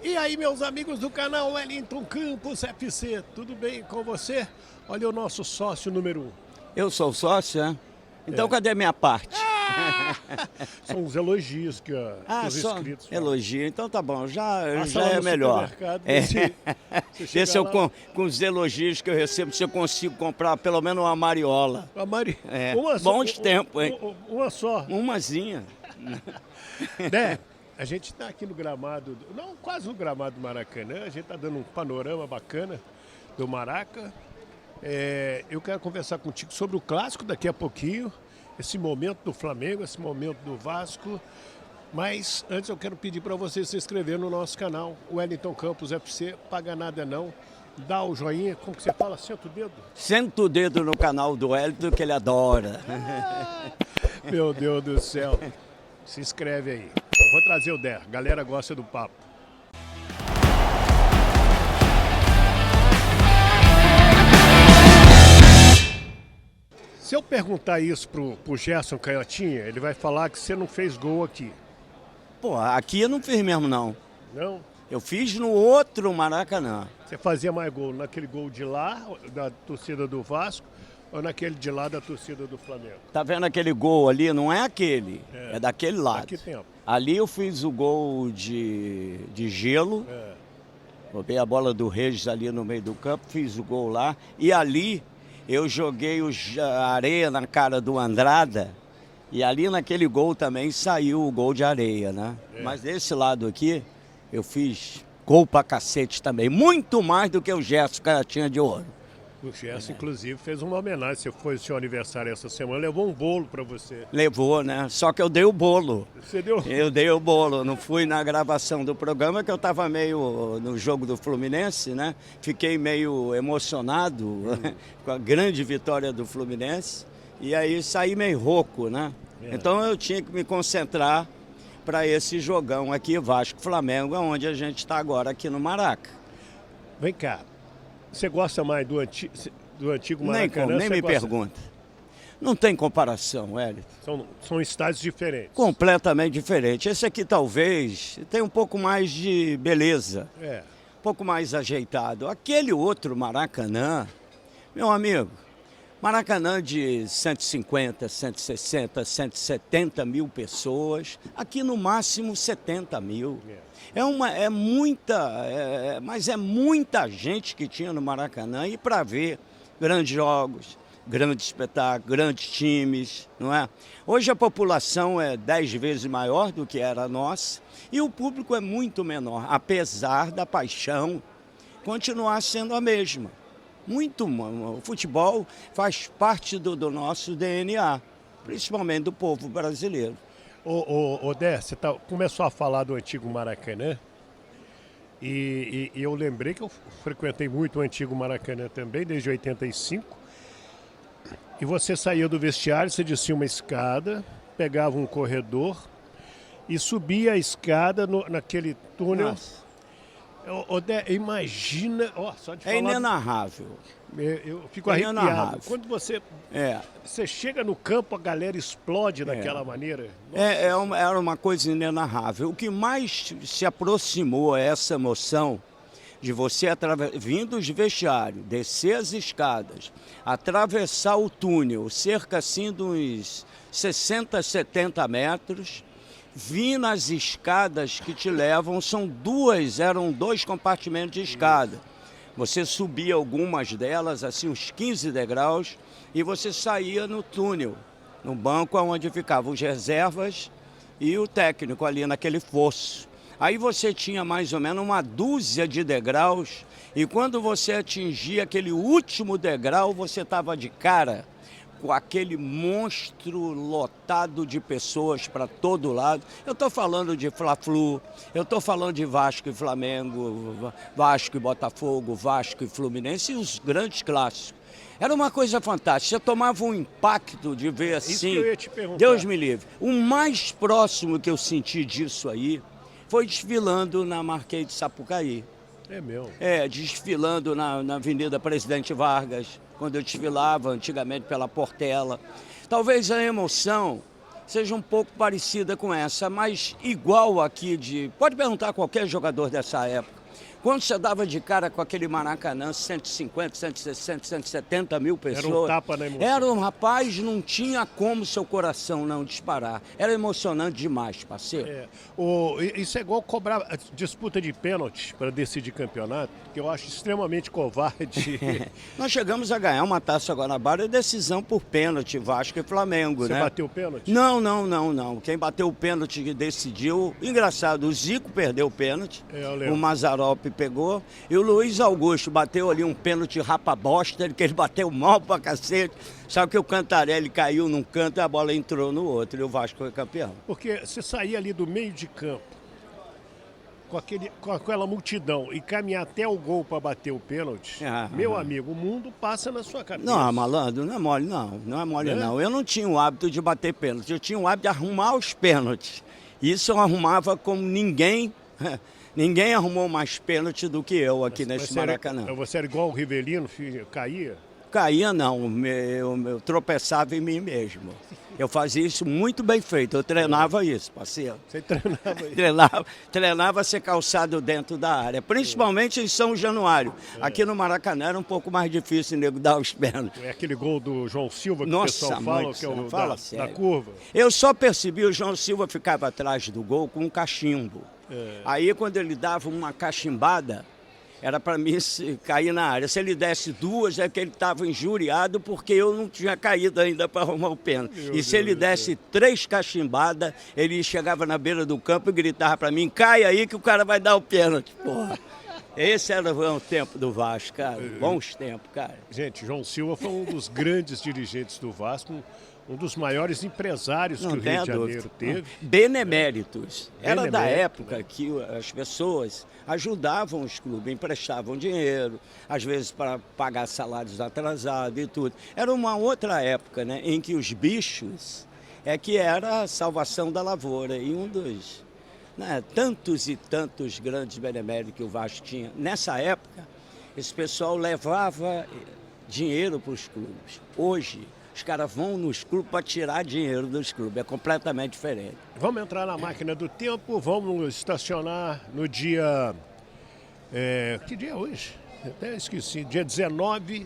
E aí, meus amigos do canal Wellington Campos FC, tudo bem com você? Olha o nosso sócio número 1. Eu sou sócio, é? Então cadê minha parte? São os elogios que, que os só inscritos falam. elogio. Então tá bom, já Passa lá é no melhor. supermercado, você Vê se chega eu, lá- com os elogios que eu recebo, se eu consigo comprar pelo menos uma mariola. A Mari, É, uma bons tempos, hein? Uma só. Umazinha. Né? A gente está aqui no gramado, não, quase no gramado do Maracanã, a gente está dando um panorama bacana do Maraca. Eu quero conversar contigo sobre o clássico daqui a pouquinho, esse momento do Flamengo, esse momento do Vasco. Mas antes eu quero pedir para você se inscrever no nosso canal, Wellington Campos FC, paga nada não. Dá o joinha, como que você fala, senta o dedo? Senta o dedo no canal do Wellington que ele adora. Meu Deus do céu. Se inscreve aí. Eu vou trazer o Der. Galera gosta do papo. Se eu perguntar isso pro Gerson Canhotinha, ele vai falar que você não fez gol aqui. Pô, aqui eu não fiz mesmo não. Não? Eu fiz no outro Maracanã. Você fazia mais gol naquele gol de lá, da torcida do Vasco, ou naquele de lá da torcida do Flamengo? Tá vendo aquele gol ali? Não é aquele, é daquele lado. Há que tempo? Ali eu fiz o gol de gelo, roubei a bola do Regis ali no meio do campo, fiz o gol lá. E ali eu joguei a areia na cara do Andrada e ali naquele gol também saiu o gol de areia, né? Mas desse lado aqui eu fiz gol pra cacete também, muito mais do que o Gerson Canhotinha de Ouro. O Gerson, inclusive, fez uma homenagem. Você foi seu aniversário essa semana, levou um bolo para você. Levou, né? Só que eu dei o bolo. Você deu? Eu dei o bolo, não fui na gravação do programa, que eu estava meio no jogo do Fluminense, né? Fiquei meio emocionado com a grande vitória do Fluminense e aí saí meio rouco, né? Então eu tinha que me concentrar para esse jogão aqui, Vasco-Flamengo, onde a gente está agora aqui no Maraca. Vem cá, você gosta mais do antigo Maracanã? Nem me pergunta. Não tem comparação, Hélio. São estádios diferentes. Completamente diferente. Esse aqui talvez tenha um pouco mais de beleza, um pouco mais ajeitado. Aquele outro Maracanã, meu amigo, Maracanã de 150, 160, 170 mil pessoas, aqui no máximo 70 mil. Mas é muita gente que tinha no Maracanã e para ver grandes jogos, grandes espetáculos, grandes times, não é? Hoje a população é 10 vezes maior do que era a nossa e o público é muito menor, apesar da paixão continuar sendo a mesma. O futebol faz parte do nosso DNA, principalmente do povo brasileiro. Ô Dé, você começou a falar do antigo Maracanã e eu lembrei que eu frequentei muito o antigo Maracanã também, desde 85. E você saía do vestiário, você descia uma escada, pegava um corredor e subia a escada naquele túnel. Nossa. Dé, imagina, só de falar... É inenarrável. Eu fico arrepiado. Quando você chega no campo, a galera explode daquela maneira. Era uma coisa inenarrável. O que mais se aproximou a essa emoção de você vindo de vestiário, descer as escadas, atravessar o túnel, cerca assim de uns 60, 70 metros, vir nas escadas que te levam, eram dois compartimentos de escada. Você subia algumas delas, assim, uns 15 degraus, e você saía no túnel, no banco onde ficavam os reservas e o técnico ali naquele fosso. Aí você tinha mais ou menos uma dúzia de degraus, e quando você atingia aquele último degrau, você estava de cara com aquele monstro lotado de pessoas para todo lado. Eu estou falando de Fla-Flu, eu estou falando de Vasco e Flamengo, Vasco e Botafogo, Vasco e Fluminense e os grandes clássicos. Era uma coisa fantástica, você tomava um impacto de ver assim, isso que eu ia te perguntar. Deus me livre. O mais próximo que eu senti disso aí foi desfilando na Marquês de Sapucaí. É meu. Desfilando na Avenida Presidente Vargas, quando eu desfilava antigamente pela Portela. Talvez a emoção seja um pouco parecida com essa, mas igual aqui de... Pode perguntar a qualquer jogador dessa época. Quando você dava de cara com aquele Maracanã, 150, 160, 170 mil pessoas... Era um tapa na emoção. Era um rapaz, não tinha como seu coração não disparar. Era emocionante demais, parceiro. Isso é igual cobrar disputa de pênalti para decidir campeonato, que eu acho extremamente covarde. Nós chegamos a ganhar uma Taça Guanabara, decisão por pênalti, Vasco e Flamengo, Você né? bateu o pênalti? Não. Quem bateu o pênalti que decidiu... Engraçado, o Zico perdeu o pênalti, eu lembro. o Mazzaropi pegou, e o Luiz Augusto bateu ali um pênalti rapa-bosta, que ele bateu mal pra cacete. Sabe que o Cantarelli caiu num canto e a bola entrou no outro, e o Vasco foi campeão. Porque você sair ali do meio de campo, com aquela multidão, e caminhar até o gol para bater o pênalti, meu amigo, o mundo passa na sua cabeça. Não, malandro, não é mole não é mole não. Eu não tinha o hábito de bater pênalti, eu tinha o hábito de arrumar os pênaltis. Isso eu arrumava como ninguém... Ninguém arrumou mais pênalti do que eu aqui nesse Maracanã. Você era igual o Rivelino, caía? Caía não, eu tropeçava em mim mesmo. Eu fazia isso muito bem feito, eu treinava isso, parceiro. Você treinava isso? Treinava ser calçado dentro da área, principalmente em São Januário. Aqui no Maracanã era um pouco mais difícil, nego, dar os pênaltis. É aquele gol do João Silva que Nossa, o pessoal fala, que é o da curva. Eu só percebi, o João Silva ficava atrás do gol com um cachimbo. Aí quando ele dava uma cachimbada, era para mim cair na área. Se ele desse duas, é que ele estava injuriado porque eu não tinha caído ainda para arrumar o pênalti. E se ele desse 3 cachimbadas, ele chegava na beira do campo e gritava para mim, cai aí que o cara vai dar o pênalti. Porra. Esse era o tempo do Vasco, cara. Bons tempos, cara. Gente, João Silva foi um dos grandes dirigentes do Vasco, um dos maiores empresários que o Rio de Janeiro teve. Beneméritos. Era da época que as pessoas ajudavam os clubes, emprestavam dinheiro, às vezes para pagar salários atrasados e tudo. Era uma outra época, né, em que os bichos que era a salvação da lavoura. E um dos tantos e tantos grandes beneméritos que o Vasco tinha. Nessa época, esse pessoal levava dinheiro para os clubes. Hoje, os caras vão nos clubes para tirar dinheiro dos clubes. É completamente diferente. Vamos entrar na máquina do tempo, vamos estacionar no dia... que dia é hoje? Eu até esqueci. Dia 19.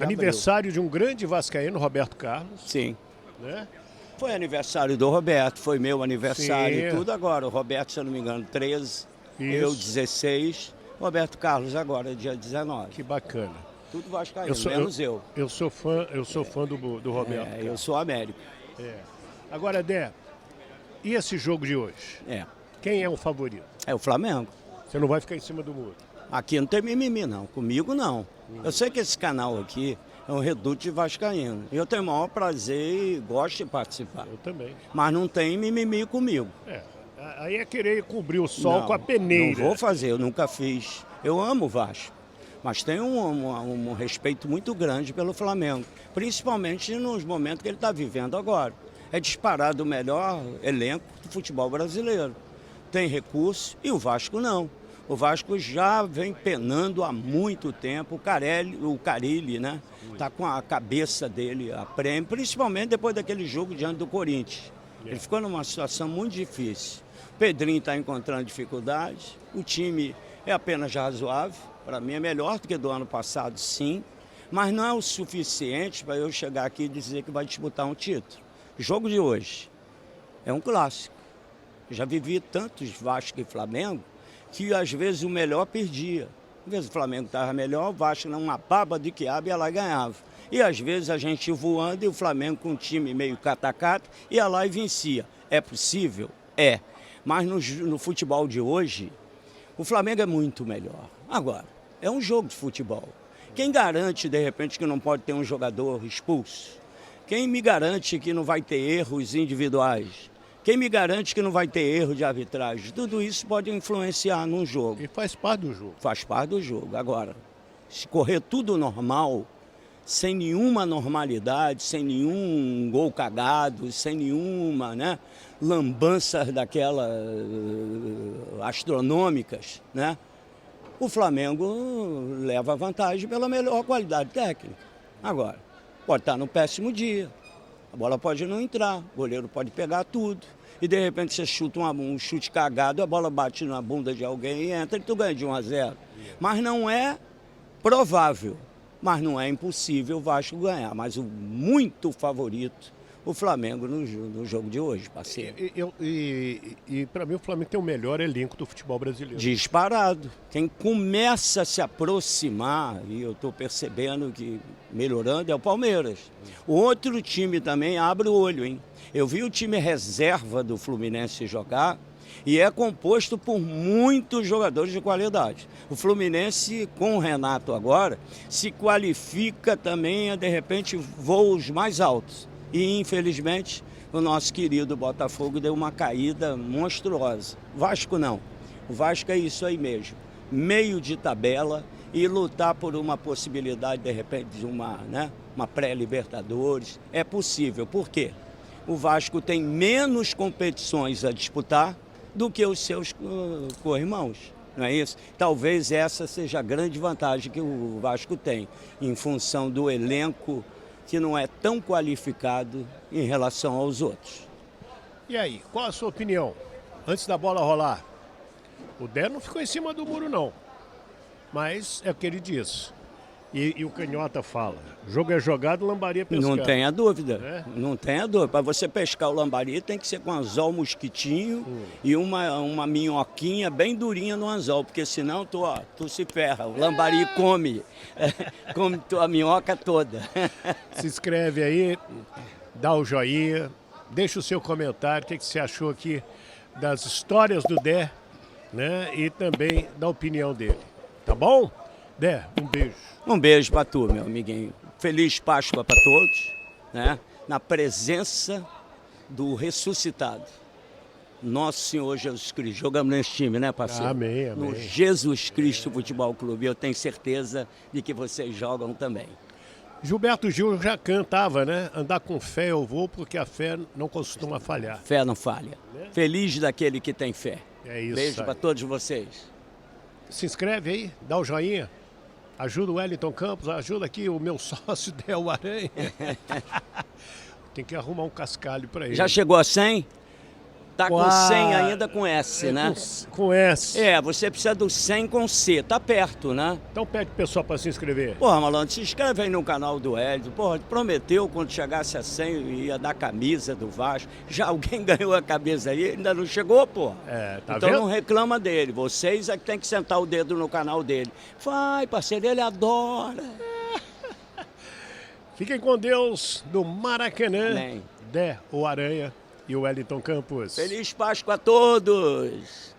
Aniversário de um grande vascaíno, Roberto Carlos. Sim. Né? Foi aniversário do Roberto, foi meu aniversário e tudo agora. O Roberto, se eu não me engano, 13, eu 16. Roberto Carlos agora, dia 19. Que bacana. Tudo vascaíno, menos eu. Eu sou fã do Roberto. Eu sou Américo. Agora, Dé, e esse jogo de hoje? Quem é o favorito? É o Flamengo. Você não vai ficar em cima do muro? Aqui não tem mimimi, não. Comigo, não. Eu sei que esse canal aqui é um reduto de vascaíno. Eu tenho o maior prazer e gosto de participar. Eu também. Mas não tem mimimi comigo. Aí é querer cobrir o sol com a peneira. Não vou fazer, eu nunca fiz. Eu amo o Vasco. Mas tenho um respeito muito grande pelo Flamengo, principalmente nos momentos que ele está vivendo agora. É disparado o melhor elenco do futebol brasileiro. Tem recurso e o Vasco não. O Vasco já vem penando há muito tempo. O Carille, né? Está com a cabeça dele a prêmio, principalmente depois daquele jogo diante do Corinthians. Ele ficou numa situação muito difícil. O Pedrinho está encontrando dificuldades, o time é apenas razoável. Para mim é melhor do que do ano passado, sim, mas não é o suficiente para eu chegar aqui e dizer que vai disputar um título. O jogo de hoje é um clássico. Eu já vivi tantos Vasco e Flamengo que às vezes o melhor perdia. Às vezes o Flamengo estava melhor, o Vasco numa baba de quiabo ia lá e ganhava. E às vezes a gente voando e o Flamengo com um time meio catacata ia lá e vencia. É possível? É. Mas no futebol de hoje, o Flamengo é muito melhor. Agora, é um jogo de futebol. Quem garante, de repente, que não pode ter um jogador expulso? Quem me garante que não vai ter erros individuais? Quem me garante que não vai ter erro de arbitragem? Tudo isso pode influenciar num jogo. E faz parte do jogo. Faz parte do jogo. Agora, se correr tudo normal, sem nenhuma normalidade, sem nenhum gol cagado, sem nenhuma lambança daquelas astronômicas, o Flamengo leva vantagem pela melhor qualidade técnica. Agora, pode estar no péssimo dia. A bola pode não entrar, o goleiro pode pegar tudo. E de repente você chuta um chute cagado, a bola bate na bunda de alguém e entra e tu ganha de 1-0. Mas não é provável, mas não é impossível o Vasco ganhar. Mas o muito favorito, o Flamengo no jogo de hoje, parceiro. E para mim o Flamengo tem o melhor elenco do futebol brasileiro. Disparado. Quem começa a se aproximar, e eu estou percebendo que melhorando, é o Palmeiras. O outro time também abre o olho, hein? Eu vi o time reserva do Fluminense jogar e é composto por muitos jogadores de qualidade. O Fluminense, com o Renato agora, se qualifica também a, de repente, voos mais altos. E, infelizmente, o nosso querido Botafogo deu uma caída monstruosa. Vasco não. O Vasco é isso aí mesmo. Meio de tabela e lutar por uma possibilidade, de repente, de uma pré-Libertadores. É possível. Por quê? O Vasco tem menos competições a disputar do que os seus co-irmãos. Não é isso? Talvez essa seja a grande vantagem que o Vasco tem, em função do elenco que não é tão qualificado em relação aos outros. E aí, qual a sua opinião? Antes da bola rolar, o Dé não ficou em cima do muro não, mas é o que ele diz. E o Canhota fala, jogo é jogado, lambari é pescado. Não tenha dúvida, É? não tenha dúvida. Para você pescar o lambari tem que ser com anzol mosquitinho e uma minhoquinha bem durinha no anzol, porque senão tu se ferra, o lambari come tua minhoca toda. Se inscreve aí, dá o joinha, deixa o seu comentário, o que você achou aqui das histórias do Dé, né? E também da opinião dele, tá bom? Dé, um beijo. Um beijo para tu, meu amiguinho. Feliz Páscoa para todos, né? Na presença do ressuscitado, nosso Senhor Jesus Cristo. Jogamos nesse time, né, parceiro? Amém, amém. No Jesus Cristo Futebol Clube. Eu tenho certeza de que vocês jogam também. Gilberto Gil já cantava, né? Andar com fé eu vou, porque a fé não costuma falhar. Fé não falha. Feliz daquele que tem fé. É isso. Beijo para todos vocês. Se inscreve aí, dá o joinha. Ajuda o Wellington Campos, ajuda aqui o meu sócio Del Aranha. Tem que arrumar um cascalho para ele. Já chegou a 100? Tá com 100 ainda com S, né? Com S. É, você precisa do 100 com C. Tá perto, né? Então pede pro pessoal para se inscrever. Porra, malandro, se inscreve aí no canal do Hélio. Porra, prometeu quando chegasse a 100 ia dar camisa do Vasco. Já alguém ganhou a camisa aí, ainda não chegou, porra. É, tá então vendo? não reclama dele. Vocês é que tem que sentar o dedo no canal dele. Vai, parceiro, ele adora. Fiquem com Deus do Maracanã. Amém. Dé, o Aranha e o Wellington Campos. Feliz Páscoa a todos!